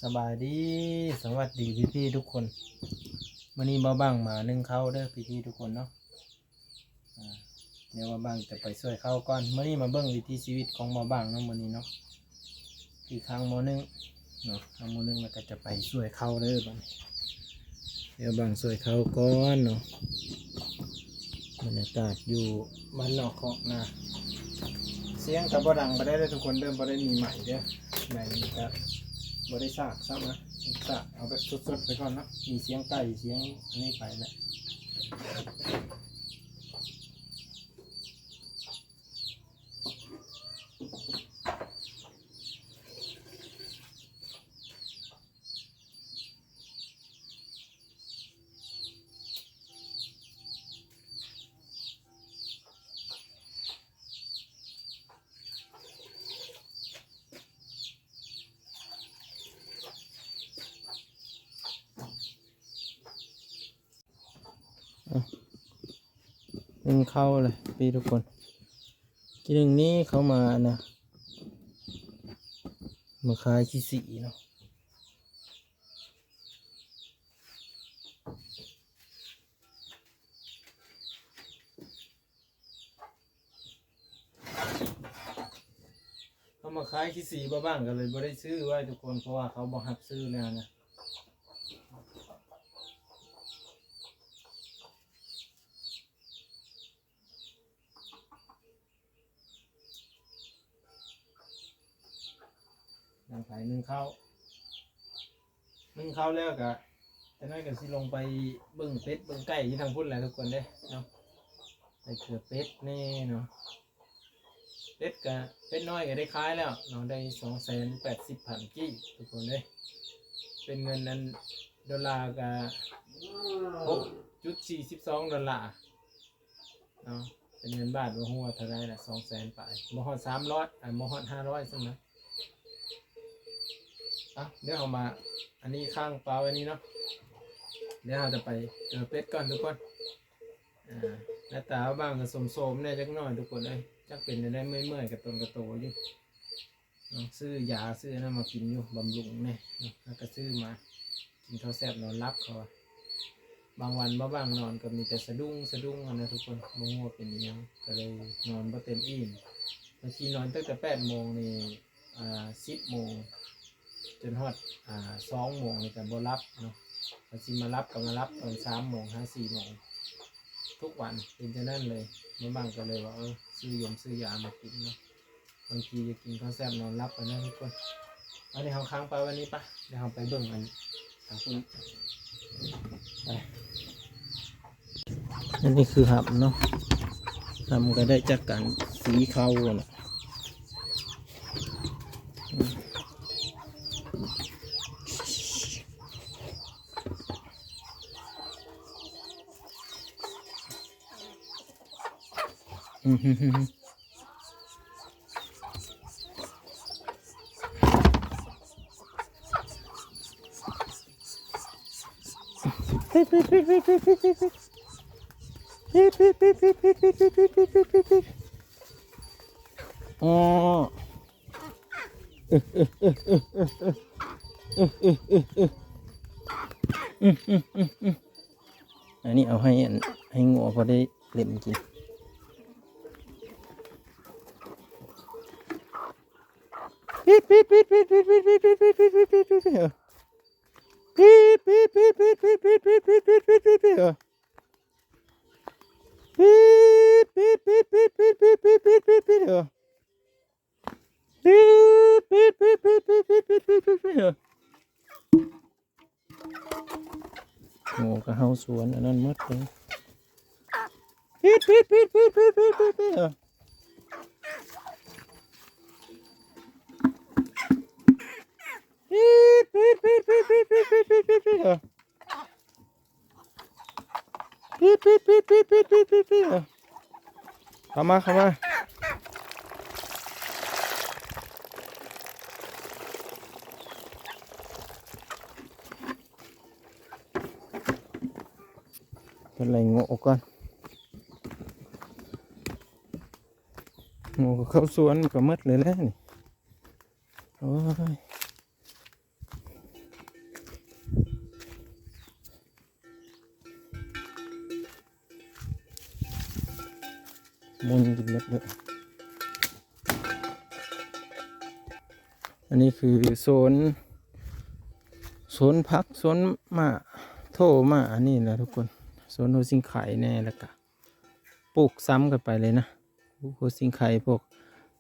สบายดีสวัสดีพี่ๆทุกคนวันนี้มาบ้างมานึ่งข้าวเด้อพี่ๆทุกคนเนาะเดี๋ยวมาบ้างจะไปช่วยข้าวก่อนวันนี้มาเบิ่งวิถีชีวิตของมาบ้างเนาะวันนี้เนาะที่ข้างมอนึงเนาะข้างมอนึงแล้วก็จะไปช่วยข้าวเด้อบ้างเดี๋ยวบ้างช่วยข้าวก่อนเนาะบรรยากาศอยู่บ้านนอกของนาเสียงกับบ่ดังบ่ได้เลยทุกคนเริ่มบ่ได้มีใหม่เด้อใหม่นี้ก็บ่ได้ซากซ้ำนะซากเอาแบบสดๆไปก่อนเนาะมีเสียงไก่เสียงอันนี้ไปแล้วนึ่งเข้าเลยพี่ทุกคนกินหนึ่งนี้เขามานะมาขายขี้สีเนาะเขามาขายขี้สีบ้างกันเลยบ่ได้ซื้อไว้ทุกคนเพราะว่าเขาบ่หักซื้อแล้วนะนางขายนึ่งข้าวแล้วกะแต่น้อยก็สิลงไปเบิ่งเป็ดเบิ่งไก่ที่ทางพุ่นแหละทุกคนเด้เนาะไปเกือเป็ดนี่เนาะเป็ดน้อยก็ได้ขายแล้วเนาะได้280,000กี้ทุกคนเด้เป็นเงินนั้นดอลลาร์ก็6.42 ดอลลาร์เนาะเป็นเงินบาทว่าหัวเท่าไรล่ะ200,000 ไปบ่ฮอด300บ่ฮอด500ซั่นนะเดี๋ยวเอามาอันนี้ข้างปลาไว้นี้เนาะเดี๋ยวเราจะไปเป็ดก่อนทุกคนหน้าตาบ้างก็สมๆเนี่ยจักหน่อยทุกคนเลยจักเป็นได้เมื่อยกับต้นกระโตอยู่ซื้อยาซื้อนั่นมากินอยู่บำรุงเนี่ยแล้วก็ซื้อมากินข้าวแซ่บนอนรับเขาบางวันบ้างนอนก็มีแต่สะดุ้งนะทุกคนโมโหเป็นยังก็เลยนอนบ่เต็มอิ่มบางทีนอนตั้งแต่8 โมงนี่10 โมงจนฮอด2 โมงนี่แต่บ่รับเนาะพอสิมารับก็มารับตอน3 โมง4 โมงทุกวันเป็นจะนั่นเลยบ้างก็เลยว่าซื้อยามากินเนาะบางทีจะกินข้าวแซ่บนอนรับกันนะทุกคนเอาเดี๋ยวเราค้างไปวันนี้ปะเดี๋ยวเราไปเบิ่งกันคุณไปอันนี้คือหับเนาะทำก็ได้จากการสีเขาเนาะอ๋ออันนี้เอาให้งัวพอได้เล่มกินโง่ก็เฮาสวนอันนั้นหมดเลยเข้ามาเป็นไรโง่ก่อนโง่เข้าสวนก็มืดเลยแล้วนี่โอ้ย มุนกินเม็ดเลยอันนี้คือโซนพักโซนมาโถมาอันนี้แหละทุกคนโซนโฮซิงไข่แน่แล้วก็ปลูกซ้ำกันไปเลยนะโฮซิงไข่พวก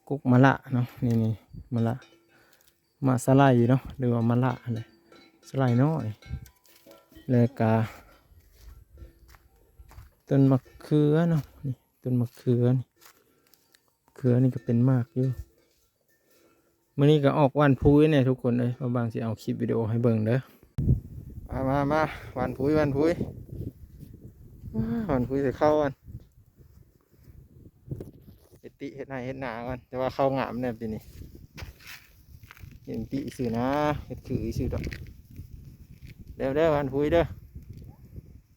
กุกมะละเนาะนี่มะละมาสไลด์เนาะหรือว่ามะละอะไรสไลด์น้อยแล้วก็ต้นมะเขือเนาะนี่ต้นมะเขือนี่ก็เป็นมากอยู่มื่อนี้ก็ออกวันพุยเนี่ยทุกคนเลยบางสิเอาคลิปวิดีโอให้เบิ่งเด้อมาวันพุยวันพุยจะเข้ากันเฮ็ดติเฮ็ดไหนเฮ็ดหนากันแต่ว่าเข้างามเนี่ยปีนี้เห็นติสื่อนะเฮ็ดคือสื่อดอกเด้อวันพุยเด้อ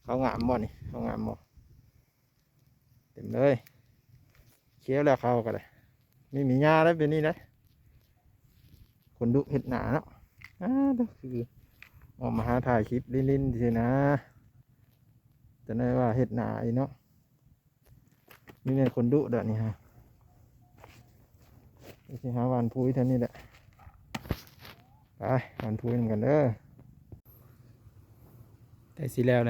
เข้างามบ่นี่เข้างามบ่เต็มเลยเคี้ยวแล้วเข้ากันเลยไม่มีหญ้าแล้วปีนี้นะคนดุเห็ดหนาเนาะคือออกมาหาถ่ายคลิปลิ้นๆสินะจะได้ว่าเห็ดหนาอีเนาะนี่เนี่ยคนดุเด้อนี่ฮะสิหาวันพุยเท่านี้แหละไปวันพุยเหมือนกันเด้อได้สิแล้ว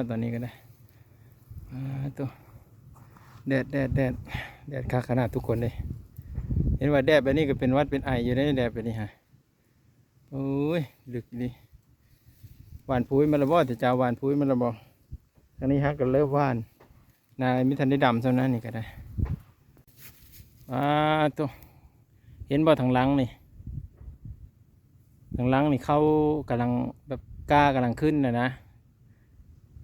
ตอนนี้ก็ได้ตัวแดดคักขนาดทุกคนเลยเห็นว่าแดดแบบนี้ก็เป็นวัดเป็นไออยู่ในแดดแบบนี้ฮะโอ้ยดึกดีหวานพุ้ยมันระบอดแต่เจ้าหวานพุ้ยมันระบออันนี้ฮะก็เลิกหวานนายมิทันได้ดำเท่านั้นนี่ก็ได้ตัวเห็นบ่ทางหลังนี่เขากำลังแบบกล้ากำลังขึ้นนะ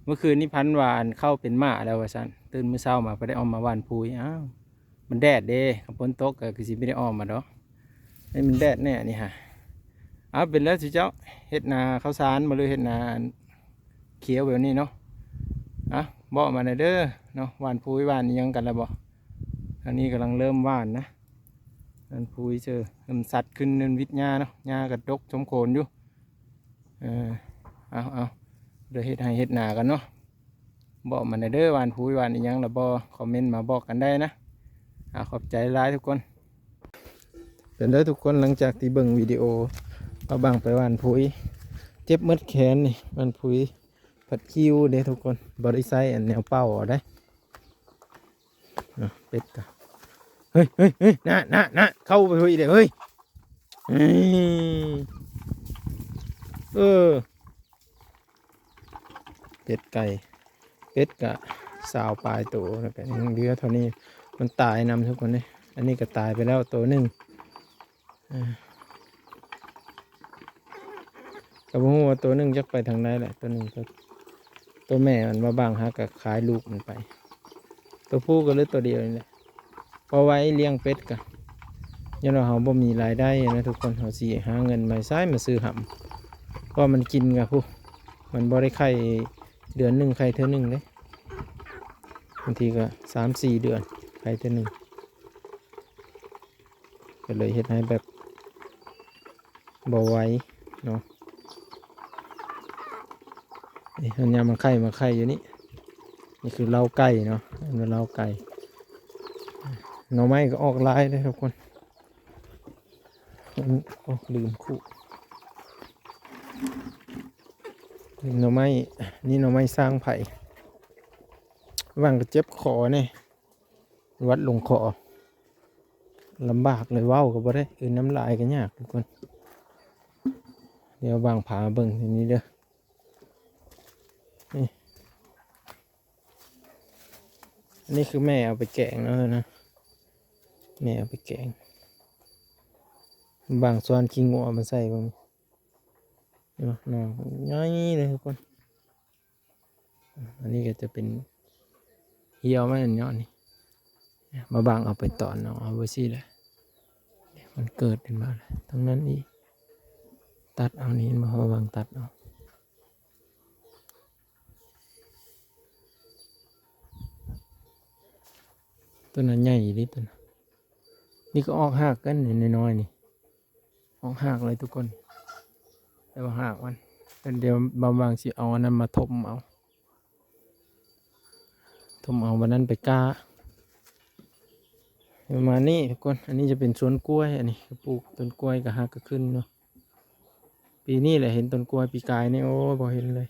เมื่อคืนนี้พันหวานเข้าเป็นหมาแล้ววะสันตื่นเมื่อเช้ามาไปได้ออกมาหวานพุ้ยมันแดดเด้ขับฝนตกก็คือสิไม่ได้ออกมาดอกนี่มันแดดแน่นี่ฮะเป็นแล้วสิเจ้าเห็ดนาข้าวสารมาเลยเห็ดนาเขียวแบบนี้เนาะบอกมาหน่อยเด้อเนาะหวานพุ้ยหวานยังกันแล้วบอกอันนี้กำลังเริ่มหวานนะหวานพุ้ยเริ่มสัตว์ขึ้นเนินวิทย์หญ้าเนาะหญ้ากระดกชมโคนอยู่เดี๋ยวเห็ดให้เห็ดนากันเนาะบอกมาหน่อยเด้อหวานพุ้ยหวานยังแล้วบอกคอมเมนต์มาบอกกันได้นะขอบใจหลายทุกคนเป็นได้ทุกคนหลังจากที่เบิ่งวิดีโอเอาบางไปหวานพุ้ยเจ็บมืดแขนนี่หวานพุ้ยผัดคิวเด้ทุกคนบริไซอันแนวเป้าได้เป็ดกันเฮ้ยน่ะเข้าไปพุ้ยเด้เฮ้ยเป็ดไก่เป็ดกะสาวปลายตัวแล้วก็ยังเหลือเท่านี้มันตายนำทุกคนเลยอันนี้ก็ตายไปแล้วตัวหนึ่งกับหัวตัวหนึ่งจะไปทางไหนแหละตัวหนึ่งตัวแม่มันมาบางฮะกับขายลูกมันไปตัวผู้ก็เหลือตัวเดียวนี่แหละพอไว้เลี้ยงเป็ดกันยันเราเขาบ่มีรายได้นะทุกคนเขาสิหาเงินมาใช้มาซื้อหำเพราะมันกินกับผู้มันบ่ได้ไข่เดือนหนึ่งไข่เท่านึงเลยบางทีก็3-4 เดือนไข่เท่านึงก็เลยเฮ็ดให้แบบบ่ไหวเนาะนี่อันนี้มันไข่อยู่นี่คือเล้าไก่เนาะเป็นเล้าไก่หน่อไม้ก็ออกลายเลยทุกคนลืมคู่หน่อไม้นี่หน่อไม้สร้างไผ่ว่างก็เจ็บคอเนี่ยวัดลงคอลำบากเลยว้าวก็บ่ได้น้ำลายกันยากทุกคนเดี๋ยววางผาเบิ่งทีนี้เด้ออันนี้คือแม่เอาไปแกงแล้วนะแม่เอาไปแกงบางส่วนขี้งัวมันใส่บ้างนี่น้องย่อยเลยทุกคนอันนี้ก็จะเป็นเหี่ยวไม่เนาะนี่มาบางเอาไปตอนเนาะเอาไว้สิแหละมันเกิดเป็นมาเลยทั้งนั้นนี่ตัดเอานี้มาบางตัดเอาตัวนั้นใหญ่ดิตัวนั้นนี่ก็ออกหักกันน้อยๆนี่ออกหักเลยทุกคนแต่ว่าหักมันเป็นเดี๋ยวบางสิเอาอันนั้นมาทมเอาวันนั้นไปก้า ประมาณนี้ทุกคนอันนี้จะเป็นสวนกล้วยอันนี้ปลูกต้นกล้วยกับหักก็ขึ้นเนาะปีนี้แหละเห็นต้นกล้วยปีกายนี่โอ้พอเห็นเลย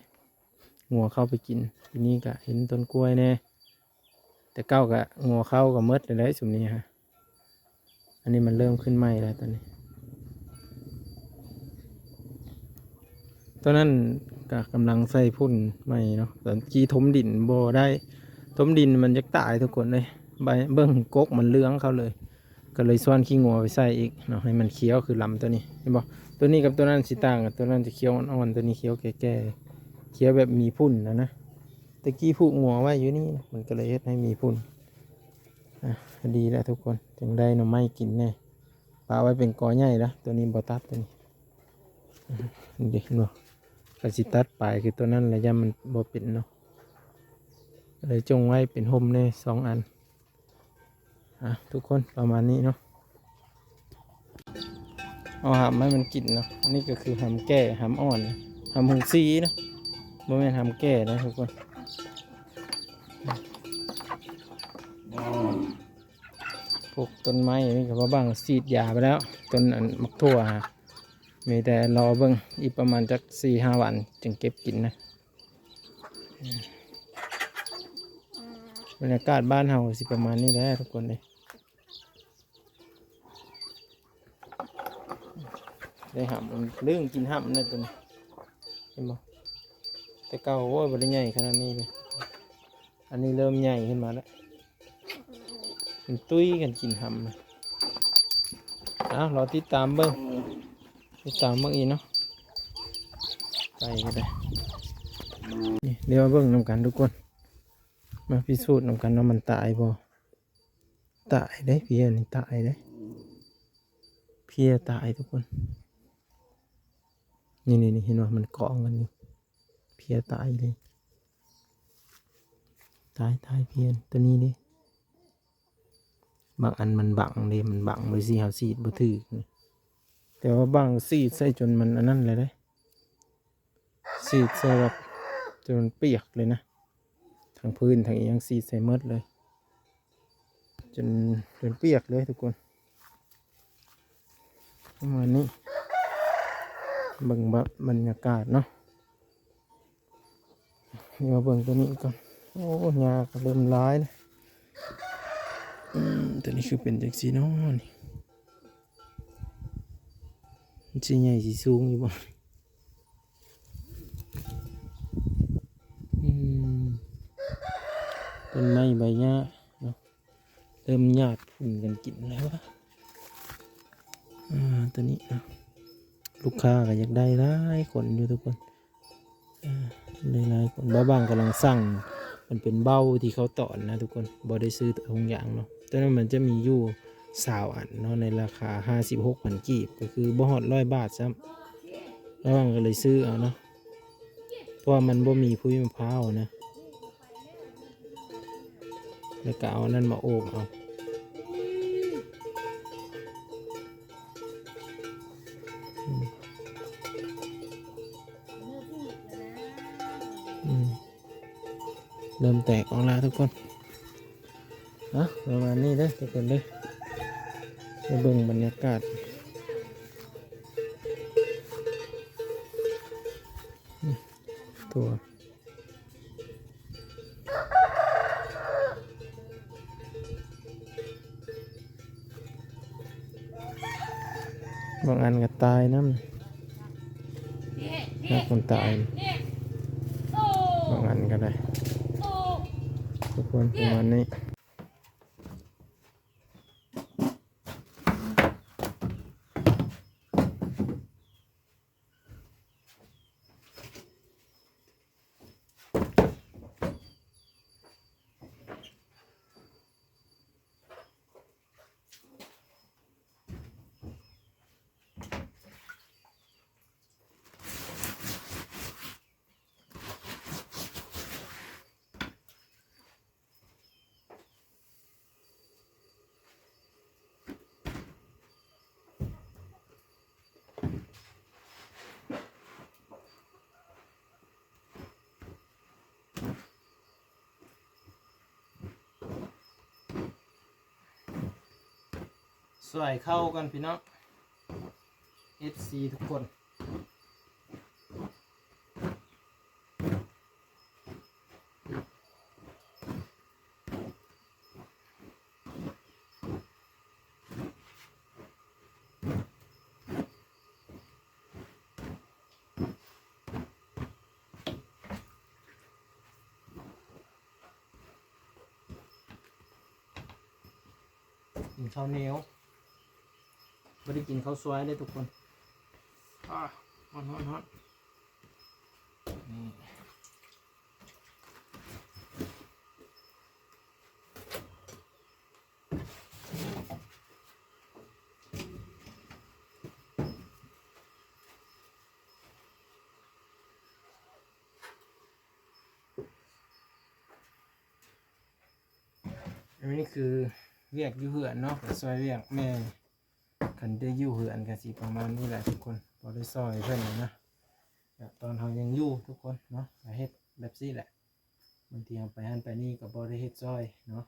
งัวเข้าไปกินปีนี้ก็เห็นต้นกล้วยแน่แต่เก้าก็งัวเข้าก็มดเลยได้สุมนี้ฮะอันนี้มันเริ่มขึ้นใหม่แล้วตอนนี้ตอนนั้นก็กำลังใส่พุ่นใหม่เนาะตอนกี้ถมดินบ่ได้ถมดินมันจะตายทุกคนเลยใบเบิ้งกกมันเลื้องเขาเลยก็เลยซ่อนขี้งัวไปใส่อีกเนาะให้มันเคี้ยวคือลำตัวนี้เห็นบ่ตัวนี้กับตัวนั้นสิต่างกับตัวนั้นจะเคี้ยวอ่อนๆตัวนี้เคี้ยวแก่ๆเคี้ยวแบบมีพุ่นนะตะกี้ผูกงัวไว้อยู่นี่มันก็เลยเฮ็ดให้มีพุ่นดีแล้วทุกคนจึงได้หน่อไม้กินแน่ปลาไว้เป็นกอใหญ่ละตัวนี้บ่ตัดตัวนี้เด็กเนาะก็สิตัดปลายคือตัวนั้นระยะมันบ่เป็นเนาะเลยจงไว้เป็นห่มแน่2 อันทุกคนประมาณนี้เนาะเอาหำให้มันกินเนาะอันนี้ก็คือหำแก่หำอ่อนหำหงซีนะบ่แม่นหำแก่นะทุกคนพวกต้นไม้นี่ก็บ้างฉีดยาไปแล้วต้นอันมักทั่วมีแต่รอเบิ่งอีกประมาณจัก4-5 วันจึงเก็บกินนะบรรยากาศบ้านเฮาสิประมาณนี้แหละทุกคนเลยได้หำเรื่องกินหำนั่นตัวนี้เห็นบ่แต่เก่าโอ้ยบ่ได้ใหญ่ขนาดนี้เลยอันนี้เริ่มใหญ่ขึ้นมาแล้วมันตุ้ยกันกินหำนะรอติดตามเบิ่งติดตามเบิ่งอีกเนาะไปก็ได้นี่เดี๋ยวเบิ่งนำกันทุกคนมาพิสูจน์นำกันว่ามันตายบ่ตายได้เพียนี่ตายได้เพียตายทุกคนนี่เห็นว่ามันเกาะกันอยู่เพียตายเลยตายเพียตัวนี้ดิบางอันมันบังเลยมันบังไปสิหาซีดบ่ถือแต่ว่าบางซีดใส่จนมันอันนั้นเลยได้ซีดใส่แบบจนเปียกเลยนะทางพื้นทางอีกยังซีดใส่มดเลยจนเปียกเลยทุกคนประมาณนี้เบิ่งบรรยากาศเนาะเดี๋ยวเบิ่งตัวนี้ก่อนโอ้ยาก็เริ่มร้ายนะตัวนี้คือเป็นจักสีน้อนี่มันสิใหญ่สิสูงอยู่บ่ต้นไม้ใบหญ้าเนาะเริ่มหยาดฝุ่นกันกินแล้ววะตัวนี้ลูกค้าก็อยากได้หลายคนอยู่ทุกคนหลายคนบ้างกำลังสั่งมันเป็นเบ้าที่เขาต่อนะทุกคนบ่ได้ซื้อทุกอย่างเนาะตอนนั้นมันจะมีอยู่20 อันเนาะในราคา56,000 กีบก็คือบ่ฮอด100 บาทซ้ำบ้างก็เลยซื้อเอาเนาะเพราะว่ามันบ่มีพุ้ยมะพร้าวนะแล้วก็เอานั่นมาโอบเอาเริ่มแตกออกแล้วทุกคนประมาณนี้เด้อทุกคนเด้อมาเบิ่งบรรยากาศตัวบางอันก็ตายน้ำคนตายบางอันก็ได้ทุกคนประมาณนี้ ใส่เข้ากันพี่น้อง FC ทุกคนกินข้าวเหนียวไม่ได้กินข้าวสวยเลยทุกคนฮอนนี่อันนี้คือเรียกอยู่เหือนเนาะซอยเรียกแม่คันได้อยู่เหือนกันสิประมาณนี้แหละทุกคนพอได้ซอยเพื่อนนะตอนเขายังอยู่ทุกคนเนาะเฮ็ดแบบนี้แหละบางทีเอาไปหันไปนี่กับบริเฮ็ดซอยเนาะ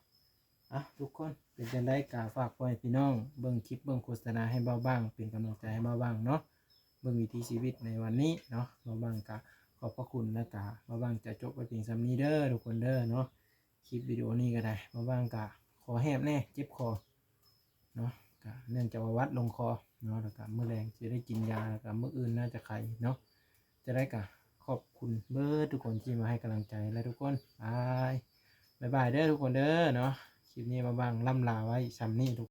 ทุกคนเป็นจังได้กาฝากพ่อพี่น้องเบิ่งคลิปเบิ่งโฆษณาให้เบาบ้างเป็นกำลังใจให้เบาบ้างเนาะเบิ่งวิถีชีวิตในวันนี้เนาะเบาบ้างกะขอบพระคุณและกะเบาบ้างจะจบไปเพียงซ้ำนี้เด้อทุกคนเด้อเนาะคลิปวิดีโอนี้ก็ได้เบาบ้างกะคอแหบแน่เจ็บคอเนาะกะเนื่องจากว่าวัดลงคอเนาะแล้วกะมื้อแรงจะได้กินยาแล้วกะมื้ออื่นน่าจะไข้เนาะจะได้กะขอบคุณเบิร์ดทุกคนที่มาให้กำลังใจและทุกคนบายเด้อทุกคนเด้อเนาะคลิปนี้มาบ้างล่ำลาไว้ซ้ำนี่ทุก